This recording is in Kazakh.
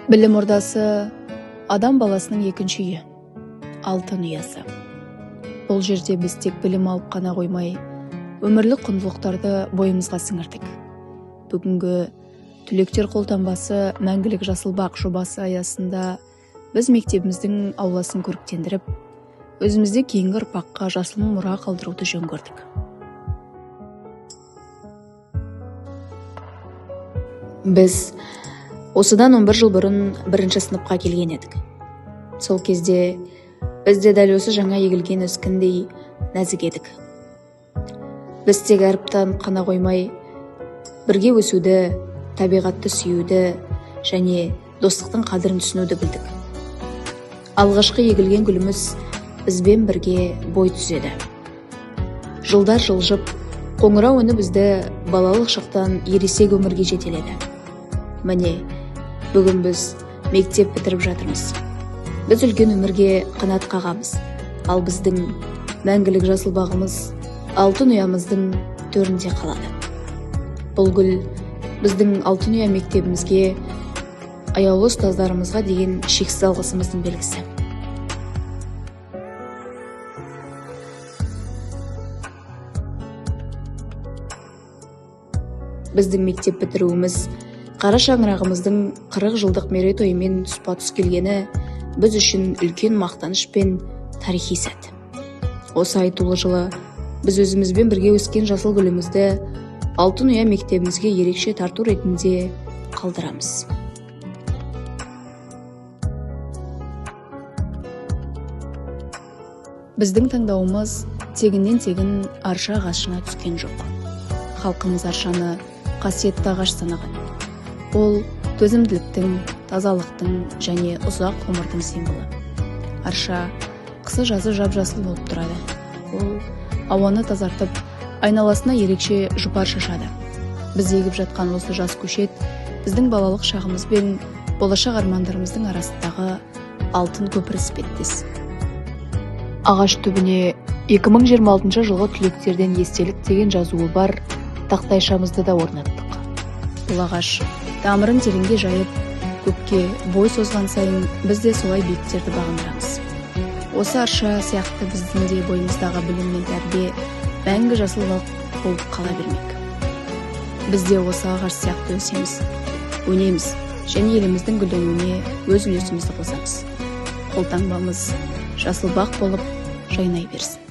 Білім ордасы адам баласының екінші үйі, алтын ұясы. Бұл жерде біз тек білім алып қана қоймай, өмірлік құндылықтарды бойымызға сіңірдік. Бүгінгі түлектер қолтаңбасы мәңгілік жасыл бақ жобасы аясында біз мектебіміздің ауласын көріктендіріп, өзімізде кейінгі ұрпаққа жасыл мұра қалдыруды жөн көрдік. Біз осыдан 11 жыл бұрын бірінші сыныпқа келген едік. Сол кезде бізде дәл осы жаңа егілген өскіндей нәзік едік. Біз тек әріптен қана қоймай, бірге өсуді, табиғатты сүюді және достықтың қадірін түсінуді білдік. Алғашқы егілген гүліміз бізбен бірге бой түзеді. Жылдар жылжып, қоңырау үні бізді балалық шақтан ересек өмірге жетеледі. Міне, бүгін біз мектеп бітіріп жатырмыз. Біз үлкен өмірге қанат қағамыз, ал біздің мәңгілік жасыл бағымыз алтын ұямыздың төрінде қалады. Бұл гүл біздің алтын ұя мектебімізге, аяулы ұстаздарымызға деген шексіз алғысымыздың белгісі. Біздің мектеп бітіруіміз қара шаңырағымыздың 40 жылдық мерейтойымен тұспа-тұс келгені біз үшін үлкен мақтаныш пен тарихи сәт. Осы айтулы жылы біз өзімізбен бірге өскен жасыл гүлімізді алтын ұя мектебімізге ерекше тарту ретінде қалдырамыз. Біздің таңдауымыз тегіннен тегін арша ағашына түскен жоқ. Халқымыз аршаны қасиетті ағаш санаған. Ол төзімділіктің, тазалықтың және ұзақ ғұмырдың символы. Арша қысы жазы жап-жасыл болып тұрады. Ол ауаны тазартып, айналасына ерекше жұпар шашады. Біз егіп жатқан осы жас көшет біздің балалық шағымыз бен болашақ армандарымыздың арасындағы алтын көпір іспеттес. Ағаш түбіне 2026 жылғы түлектерден естелік деген жазуы бар тақтайшамызды да орнаттық. Бұл ағаш тамырын тереңге жайып, көкке бой созған сайын біз де солай биіктерді бағындырамыз. Осы арша сияқты біздің де бойымыздағы білім мен тәрбие мәңгі жасыл бақ болып қала бермек. Біз де осы ағаш сияқты өсеміз, өнеміз және еліміздің гүлденуіне өз үлесімізді қосамыз. Қолтаңбамыз жасыл бақ болып жайнай берсін.